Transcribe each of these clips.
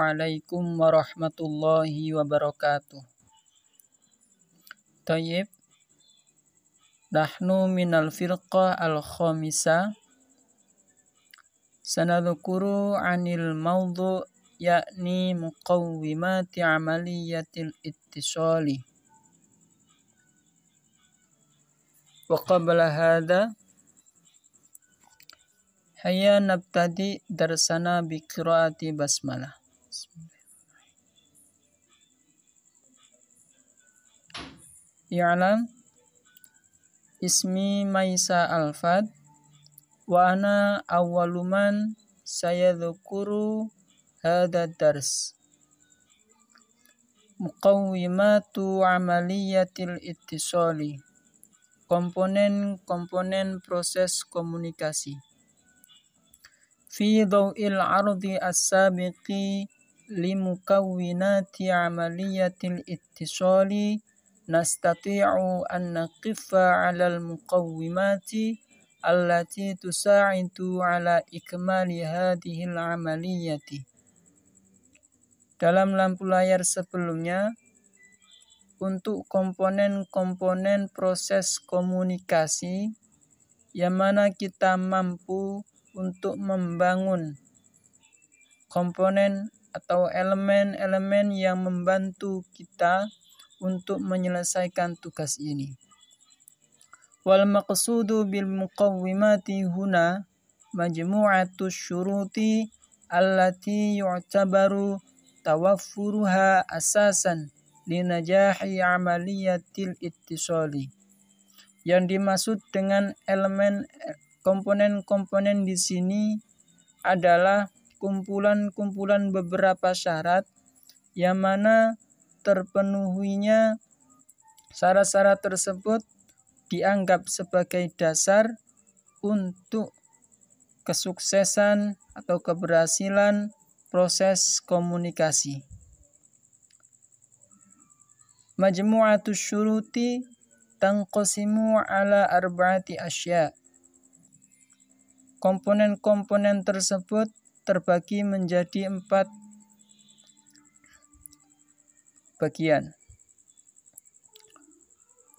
Assalamualaikum warahmatullahi wabarakatuh. Tayyib. Nahnu minal firqah al-khamisah. Sanadhkuru 'anil mawdu' yakni muqawwimati amaliyatil ittisali. Wa qabla hadha hayya nabtadi darsana bi qiraati basmalah. I'lam ismi Maisa Alfad wa ana awwaluman sayadhkuru hadha dars. Muqawwimatu amaliyatil ittisali. Komponen-komponen proses komunikasi. Fi dhaw'il ardi as-sabiqi limukawwinati amaliyatil ittisali nastati'u an naqifa 'alal muqawwimati allati tusa'idu 'ala ikmali hadhil amaliyati. Dalam lampu layar sebelumnya, untuk komponen-komponen proses komunikasi yang mana kita mampu untuk membangun komponen atau elemen-elemen yang membantu kita untuk menyelesaikan tugas ini. Wal maqsudu bil muqawwimati huna majmu'atu syuruti allati yu'tabaru tawaffuruha asasan li najahi amaliyatil ittisali. Yang dimaksud dengan elemen komponen-komponen di sini adalah kumpulan-kumpulan beberapa syarat yang mana terpenuhinya syarat-syarat tersebut dianggap sebagai dasar untuk kesuksesan atau keberhasilan proses komunikasi. Majmu'atus syuruti tanqasimu ala arba'ati asya'. Komponen-komponen tersebut terbagi menjadi 4 bagian.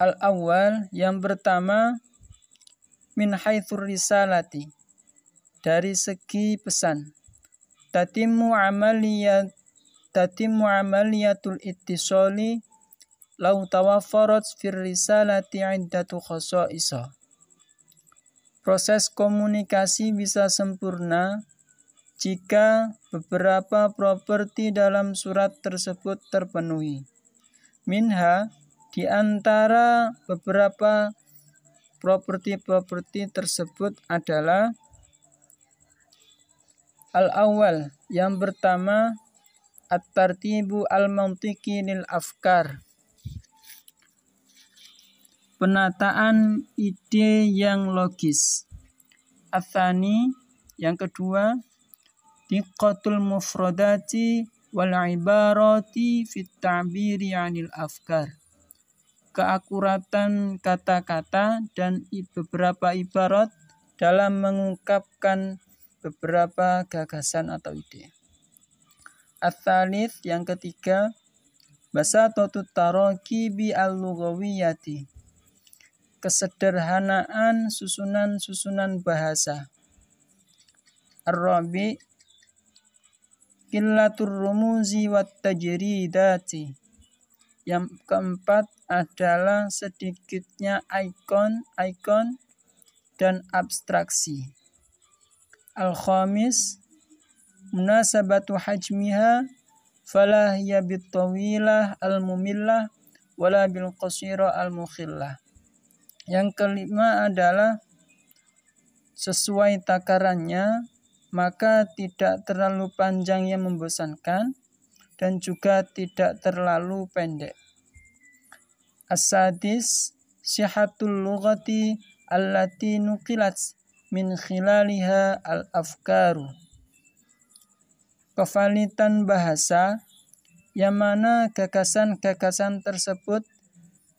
Al-awwal, yang pertama, min haitsur risalati, dari segi pesan. Tatimmu amaliyatul ittisali law tawaffarat fir risalati 'iddatu khasa'isa. Proses komunikasi bisa sempurna jika beberapa properti dalam surat tersebut terpenuhi. Minha, di antara beberapa properti tersebut adalah al-awwal, yang pertama, at-tartibu al-mantiqi lil afkar. Penataan ide yang logis. Atsani, yang kedua, diqqatul mufradati wal ibarati fit ta'biri 'anil afkar. Keakuratan kata-kata dan beberapa ibarat dalam mengungkapkan beberapa gagasan atau ide. Ats-tsalits, yang ketiga, basatutut tarakibi al-lughawiyyati. Kesederhanaan susunan-susunan bahasa. Ar-rabi', qillatur rumuzi wat tajridati. Yang keempat adalah sedikitnya ikon dan abstraksi. Al-khamis, munasabatu hajmiha fala hiya bitawilah al-mumillah wala bil qasira al-mukhillah. Yang kelima adalah sesuai takarannya, maka tidak terlalu panjang yang membosankan dan juga tidak terlalu pendek. As-sadis, sihatul lughati allati nuqilat min khilaliha al-afkaru. Kevalitan bahasa yang mana gagasan-gagasan tersebut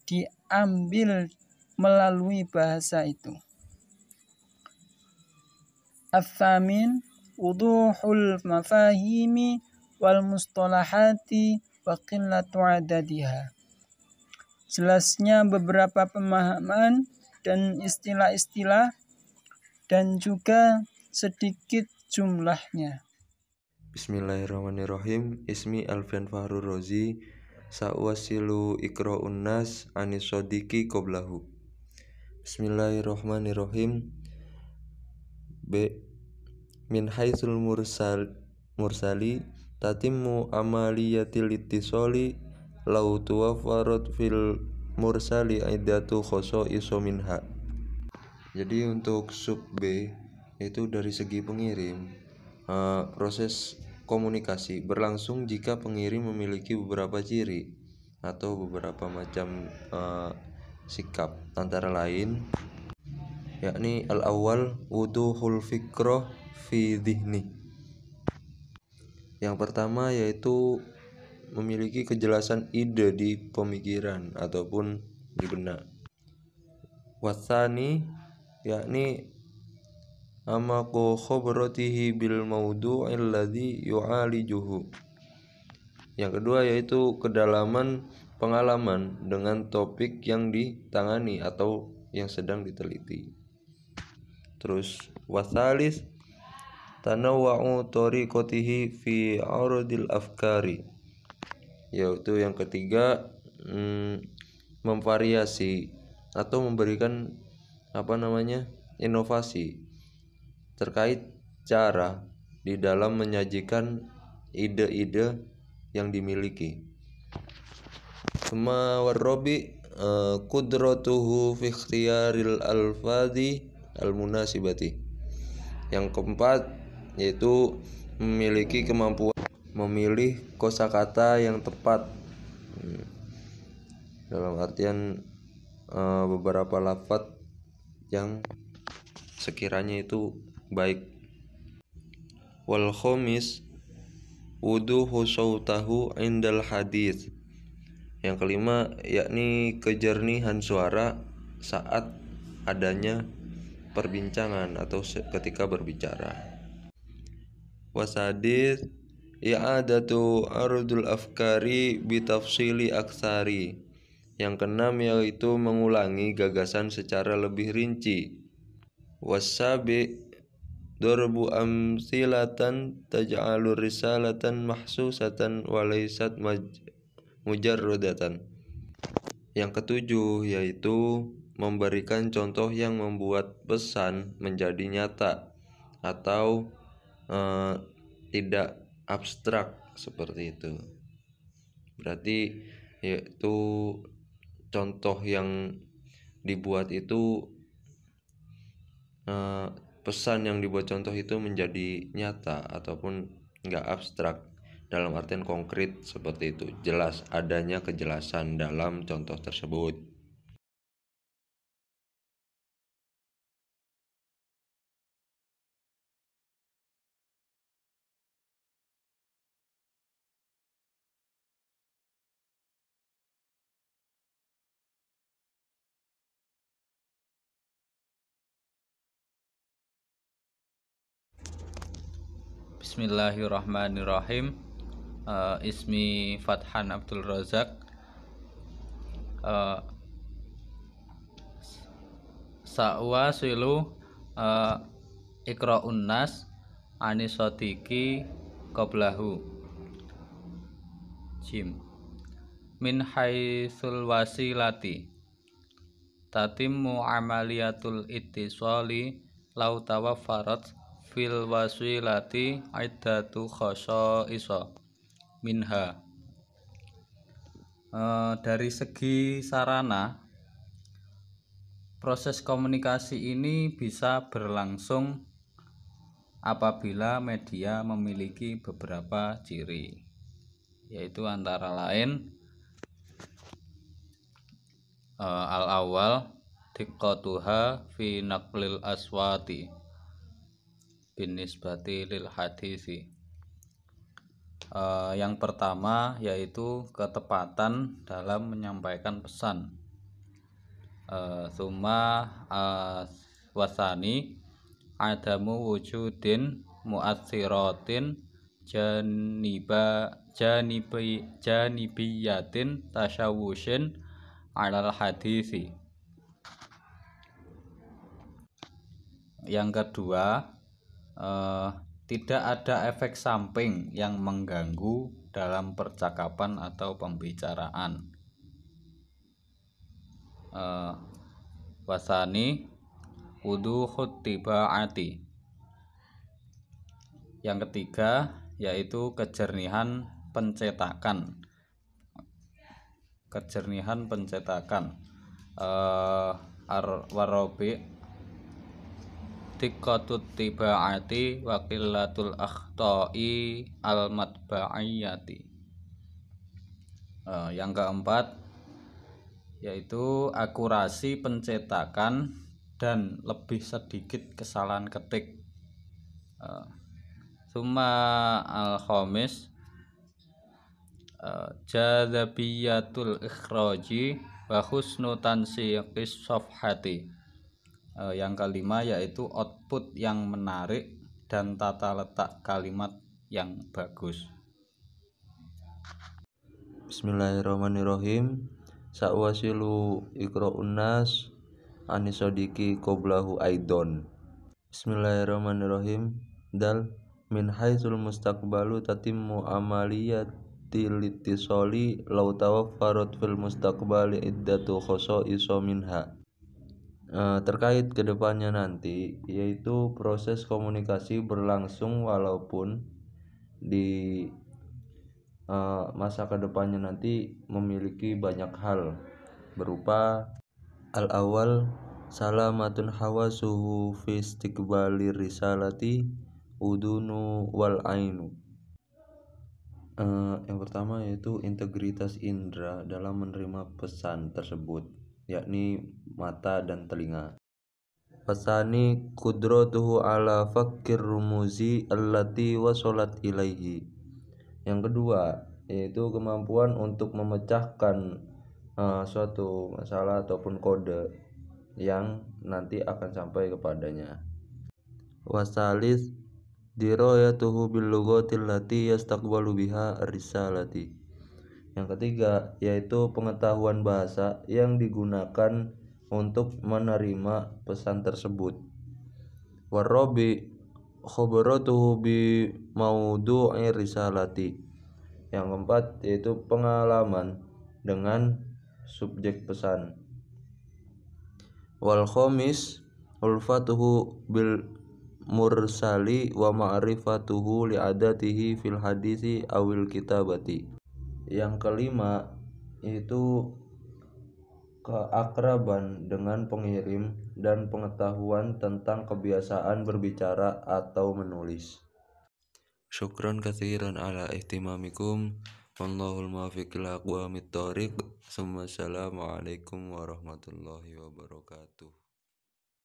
diambil melalui bahasa itu. Ats-tsamin, wuduhul mafahimi wal mustalahati wa qillatu adadiha. Jelasnya beberapa pemahaman dan istilah-istilah dan juga sedikit jumlahnya. Bismillahirrahmanirrahim. Ismi Alfian Fahrur Rozi. Sa'wasilu ikra'un nas anis sodiki qoblahu. Bismillahirrahmanirrahim. B. Min haitsul mursali tatimmu amaliyatil ittisali lau tuwaffarat fil mursali aidatu khosoiso minha. Jadi untuk sub B itu dari segi pengirim, proses komunikasi berlangsung jika pengirim memiliki beberapa ciri atau beberapa macam sikap, antara lain yakni al-awwal wuduhul fikrah fi dhihni. Yang pertama yaitu memiliki kejelasan ide di pemikiran ataupun di benak. Wasani yakni amaqu khobratihi bil maudu'il ladzi yu'alijuhu. Yang kedua yaitu kedalaman pengalaman dengan topik yang ditangani atau yang sedang diteliti. Terus wasalis tanawwa'u tariqatihi fi 'aradil afkari, yaitu yang ketiga memvariasi atau memberikan inovasi terkait cara di dalam menyajikan ide-ide yang dimiliki. Suma warrobi qudratuhu fi ikhtiyaril alfadhi al-munasibati. Yang keempat yaitu memiliki kemampuan memilih kosakata yang tepat, dalam artian beberapa lafaz yang sekiranya itu baik. Wal khamis wuduhu sautahu indal hadis. Yang kelima yakni kejernihan suara saat adanya perbincangan atau ketika berbicara. Wasadis i'adatu ardul afkari bitafsili aksari. Yang keenam yaitu mengulangi gagasan secara lebih rinci. Wasabi darbu amsilatan taj'alur risalatan mahsusatan walaysat mujarrodatan. Yang ketujuh yaitu memberikan contoh yang membuat pesan menjadi nyata atau tidak abstrak seperti itu. Berarti yaitu contoh yang dibuat itu pesan yang dibuat contoh itu menjadi nyata ataupun enggak abstrak, dalam artian konkret seperti itu, jelas adanya kejelasan dalam contoh tersebut. Bismillahirrahmanirrahim. Ismi Fathan Abdul Razak. Sa'wasilu ikra'un nas anisotiki qoblahu. Jim. Min haitsul wasilati tatimmu amaliyatul ittisali lau tawaffarat fil wasilati iddatu khosoiso minha. Dari segi sarana, proses komunikasi ini bisa berlangsung apabila media memiliki beberapa ciri, yaitu antara lain al-awwal diqqatuha fi naqlil aswati binisbati lil hadisi. Yang pertama yaitu ketepatan dalam menyampaikan pesan. Summa wasani adamu wujudin mu'atsiratin janibiyatin tasyawushin alal hadisi. Yang kedua, tidak ada efek samping yang mengganggu dalam percakapan atau pembicaraan. Wasani wuduhut tibaati. Yang ketiga yaitu kejernihan pencetakan. Warobi tiqatut tibaati wa qillatul akhta'i al matba'iyati. Yang keempat yaitu akurasi pencetakan dan lebih sedikit kesalahan ketik. Summa al-khamis jadzabiyatul ikhraji wa husnu tansiqis safhati. Yang kelima yaitu output yang menarik dan tata letak kalimat yang bagus. Bismillahirrahmanirrahim. Sa'wasilu iqra'un nas anisodiki qoblahu aidon. Bismillahirrahmanirrahim. Dal min haitsul mustaqbalu tatimmu amaliyatil ittisali law tawaffarat fil mustaqbali iddatu khosaiso minha. Terkait kedepannya nanti, yaitu proses komunikasi berlangsung walaupun di masa kedepannya nanti memiliki banyak hal berupa al-awwal salamatun hawasuhu fi istiqbali risalati udunu wal ainu. Yang pertama yaitu integritas indera dalam menerima pesan tersebut, yakni mata dan telinga. Fasani qudratuhu ala fakir rumuzi allati wasolat ilaihi. Yang kedua yaitu kemampuan untuk memecahkan suatu masalah ataupun kode yang nanti akan sampai kepadanya. Wasalis dirayatuhu bil lughatil lati yastaqbalu biha risalati. Yang ketiga yaitu pengetahuan bahasa yang digunakan untuk menerima pesan tersebut. Warabi khobaratuhu bi maudu'i risalati. Yang keempat yaitu pengalaman dengan subjek pesan. Wal khamis ulfatuhu bil mursali wa ma'rifatuhu li'adatihi fil hadisi awil kitabati. Yang kelima yaitu keakraban dengan pengirim dan pengetahuan tentang kebiasaan berbicara atau menulis. Syukran katsiran ala ihtimamikum. Wallahul muwaffiq ila aqwamit thoriq. Assalamualaikum warahmatullahi wabarakatuh.